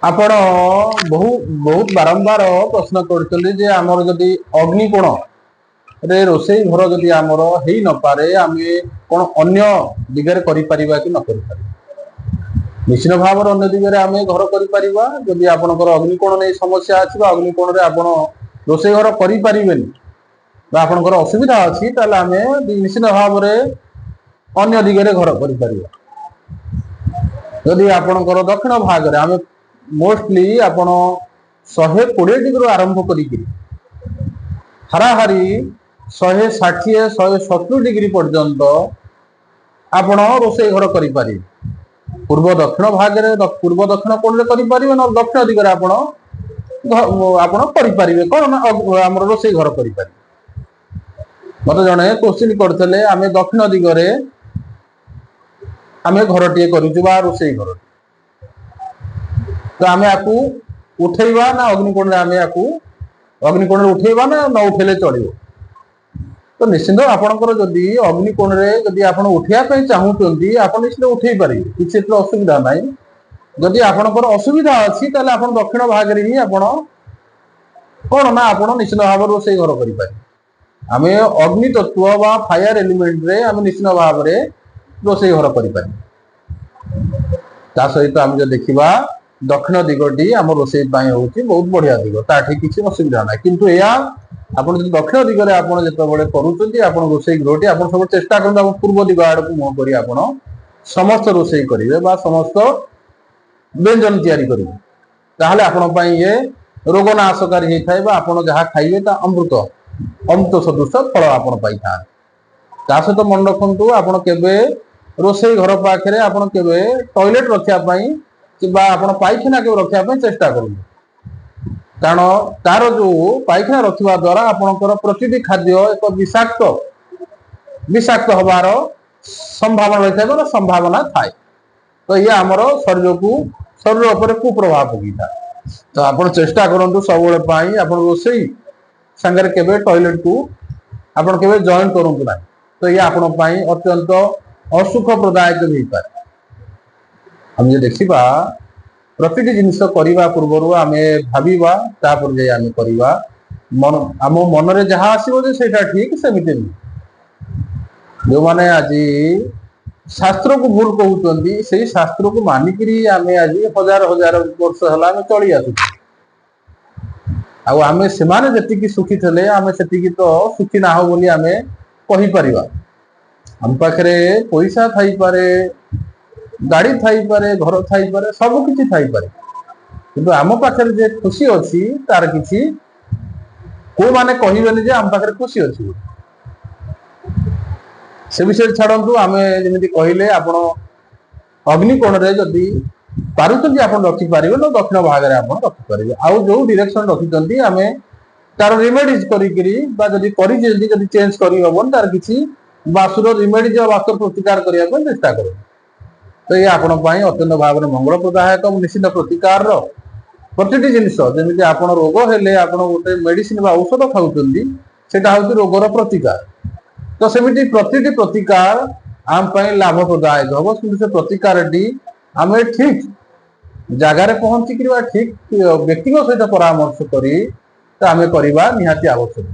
ଆପଣ ବହୁତ ବାରମ୍ବାର ପ୍ରଶ୍ନ କରୁଛନ୍ତି ଯେ ଆମର ଯଦି ଅଗ୍ନିକୋଣ ରେ ରୋଷେଇ ଘର ଯଦି ଆମର ହେଇ ନପାରେ ଆମେ କଣ ଅନ୍ୟ ଦିଗରେ କରିପାରିବା କି ନ କରିପାରିବା। ନିଶ୍ଚିତ ଭାବରେ ଅନ୍ୟ ଦିଗରେ ଆମେ ଘର କରିପାରିବା। ଯଦି ଆପଣଙ୍କର ଅଗ୍ନିକୋଣ ନେଇ ସମସ୍ୟା ଅଛି ବା ଅଗ୍ନିକୋଣରେ ଆପଣ ରୋଷେଇ ଘର କରିପାରିବେନି ବା ଆପଣଙ୍କର ଅସୁବିଧା ଅଛି ତାହେଲେ ଆମେ ନିଶ୍ଚିତ ଭାବରେ ଅନ୍ୟ ଦିଗରେ ଘର କରିପାରିବା। ଯଦି ଆପଣଙ୍କର ଦକ୍ଷିଣ ଭାଗରେ ଆମେ ମୋଷ୍ଟଲି ଆପଣ 120 ଡିଗ୍ରୀ ଆରମ୍ଭ କରିକି ହାରାହାରି 160 170 ଡିଗ୍ରୀ ପର୍ଯ୍ୟନ୍ତ ଆପଣ ରୋଷେଇ ଘର କରିପାରିବେ। ପୂର୍ବ ଦକ୍ଷିଣ ଭାଗରେ ପୂର୍ବ ଦକ୍ଷିଣ କୋଣରେ କରିପାରିବେ ନା ଦକ୍ଷିଣ ଦିଗରେ ଆପଣ କରିପାରିବେ କଣ ନା ଆମର ରୋଷେଇ ଘର କରିପାରିବେ। ମତେ ଜଣେ କୋଶ୍ଚିନ୍ କରିଥିଲେ ଆମେ ଦକ୍ଷିଣ ଦିଗରେ ଆମେ ଘରଟିଏ କରିଛୁ ବା ରୋଷେଇ ଘର, ତ ଆମେ ଆକୁ ଉଠେଇବା ନା ଅଗ୍ନିକୋଣରେ ଆମେ ଆକୁ ଅଗ୍ନିକୋଣରେ ଉଠେଇବା ନା ନ ଉଠେଇଲେ ଚଳିବ। ତ ନିଶ୍ଚିନ୍ତ ଆପଣଙ୍କର ଯଦି ଅଗ୍ନିକୋଣରେ ଯଦି ଆପଣ ଉଠେଇବା ପାଇଁ ଚାହୁଁଛନ୍ତି ଆପଣ ନିଶ୍ଚିତ ଉଠେଇ ପାରିବେ, କିଛି ଏଥିରେ ଅସୁବିଧା ନାହିଁ। ଯଦି ଆପଣଙ୍କର ଅସୁବିଧା ଅଛି ତାହେଲେ ଆପଣ ଦକ୍ଷିଣ ଭାଗରେ ହିଁ ଆପଣ କଣ ନା ଆପଣ ନିଶ୍ଚିତ ଭାବରେ ରୋଷେଇ ଘର କରିପାରିବେ। ଆମେ ଅଗ୍ନି ତତ୍ତ୍ୱ ବା ଫାୟାର ଏଲିମେଣ୍ଟରେ ଆମେ ନିଶ୍ଚିତ ଭାବରେ ରୋଷେଇ ଘର କରିପାରିବା। ତା ସହିତ ଆମେ ଯଦି ଦେଖିବା ଦକ୍ଷିଣ ଦିଗଟି ଆମ ରୋଷେଇ ପାଇଁ ହଉଛି ବହୁତ ବଢିଆ ଦିଗ, ତାଠି କିଛି ଅସୁବିଧା ନାହିଁ। କିନ୍ତୁ ଏହା ଆପଣ ଯଦି ଦକ୍ଷିଣ ଦିଗରେ ଆପଣ ଯେତେବେଳେ କରୁଛନ୍ତି ଆପଣ ରୋଷେଇ ଗୃହଟି ଆପଣ ସବୁ ଚେଷ୍ଟା କରନ୍ତୁ ଆପଣ ପୂର୍ବ ଦିଗ ଆଡକୁ ମୁହଁ କରି ଆପଣ ସମସ୍ତ ରୋଷେଇ କରିବେ ବା ସମସ୍ତ ବ୍ୟଞ୍ଜନ ତିଆରି କରିବେ। ତାହେଲେ ଆପଣଙ୍କ ପାଇଁ ଇଏ ରୋଗ ନାଶକାରୀ ହେଇଥାଏ ବା ଆପଣ ଯାହା ଖାଇବେ ତା ଅମୃତ ସଦୃଶ ଫଳ ଆପଣ ପାଇଥାନ୍ତି। ତା ସହିତ ମନେ ରଖନ୍ତୁ ଆପଣ କେବେ ରୋଷେଇ ଘର ପାଖରେ ଆପଣ କେବେ ଟଏଲେଟ ରଖିବା ପାଇଁ କିମ୍ବା ଆପଣ ପାଇଖାନା କେବେ ରଖିବା ପାଇଁ ଚେଷ୍ଟା କରନ୍ତୁ। କାରଣ ତାର ଯୋଉ ପାଇଖାନା ରଖିବା ଦ୍ୱାରା ଆପଣଙ୍କର ପ୍ରତିଟି ଖାଦ୍ୟ ଏକ ବିଷାକ୍ତ ହବାର ସମ୍ଭାବନା ରହିଥାଏ ବା ସମ୍ଭାବନା ଥାଏ। ତ ଇଏ ଆମର ଶରୀର ଉପରେ କୁପ୍ରଭାବ ପକେଇଥାଏ। ତ ଆପଣ ଚେଷ୍ଟା କରନ୍ତୁ ସବୁବେଳେ ପାଇଁ ଆପଣ ରୋଷେଇ ସାଙ୍ଗରେ କେବେ ଟଏଲେଟ କୁ ଆପଣ କେବେ ଜଏନ୍ କରନ୍ତୁ ନାହିଁ। ତ ଇଏ ଆପଣଙ୍କ ପାଇଁ ଅତ୍ୟନ୍ତ ଅସୁଖ ପ୍ରଦାୟକ ହେଇପାରେ। ଆମେ ଯଦି ଦେଖିବା ପ୍ରତିଟି ଜିନିଷ କରିବା ପୂର୍ବରୁ ଆମେ ଭାବିବା ତାପରେ ଯାଇ ଆମେ କରିବା। ଆମ ମନରେ ଯାହା ଆସିବ ଯେ ସେଇଟା ଠିକ ସେମିତି ନୁହେଁ। ଯୋଉମାନେ ଆଜି ଶାସ୍ତ୍ରକୁ ଭୁଲ କହୁଛନ୍ତି ସେଇ ଶାସ୍ତ୍ରକୁ ମାନିକିରି ଆମେ ଆଜି ହଜାର ହଜାର ବର୍ଷ ହେଲା ଆମେ ଚଳି ଆସୁଛୁ। ଆଉ ଆମେ ସେମାନେ ଯେତିକି ସୁଖୀ ଥିଲେ ଆମେ ସେତିକି ତ ସୁଖୀ ନାହୁଁ ବୋଲି ଆମେ କହିପାରିବା। ଆମ ପାଖରେ ପଇସା ଥାଇପାରେ, ଗାଡି ଥାଇପାରେ, ଘର ଥାଇପାରେ, ସବୁ କିଛି ଥାଇପାରେ, କିନ୍ତୁ ଆମ ପାଖରେ ଯେ ଖୁସି ଅଛି ତାର କିଛି କୋଉମାନେ କହିବେନି ଯେ ଆମ ପାଖରେ ଖୁସି ଅଛି। ସେ ବିଷୟରେ ଛାଡନ୍ତୁ। ଆମେ ଯେମିତି କହିଲେ ଆପଣ ଅଗ୍ନିକୋଣରେ ଯଦି ପାରୁଛନ୍ତି ଆପଣ ରଖିପାରିବେ ନା ଦକ୍ଷିଣ ଭାଗରେ ଆପଣ ରଖିପାରିବେ। ଆଉ ଯୋଉ ଡିରେକ୍ସନ ରଖିଛନ୍ତି ଆମେ ତାର ରିମେଡିଜ କରିକିରି ବା ଯଦି କରିଛନ୍ତି ଯଦି ଚେଞ୍ଜ କରିହବନି ତାର କିଛି ବାସୁର ରିମେଡିଜ ବାସ୍ତୁ ପ୍ରତିକାର କରିବା ପାଇଁ ଚେଷ୍ଟା କରନ୍ତୁ। ତ ଇଏ ଆପଣଙ୍କ ପାଇଁ ଅତ୍ୟନ୍ତ ଭାବରେ ମଙ୍ଗଳପ୍ରଦାୟକ ନିଶ୍ଚିତ ପ୍ରତିକାରର ପ୍ରତିଟି ଜିନିଷ। ଯେମିତି ଆପଣ ରୋଗ ହେଲେ ଆପଣ ଗୋଟେ ମେଡିସିନ ବା ଔଷଧ ଖାଉଛନ୍ତି ସେଟା ହଉଛି ରୋଗର ପ୍ରତିକାର। ତ ସେମିତି ପ୍ରତିଟି ପ୍ରତିକାର ଆମ ପାଇଁ ଲାଭପ୍ରଦାୟକ ହବ। କିନ୍ତୁ ସେ ପ୍ରତିକାରଟି ଆମେ ଠିକ ଜାଗାରେ ପହଞ୍ଚିକିରି ବା ଠିକ ବ୍ୟକ୍ତିଙ୍କ ସହିତ ପରାମର୍ଶ କରି ତ ଆମେ କରିବା ନିହାତି ଆବଶ୍ୟକ।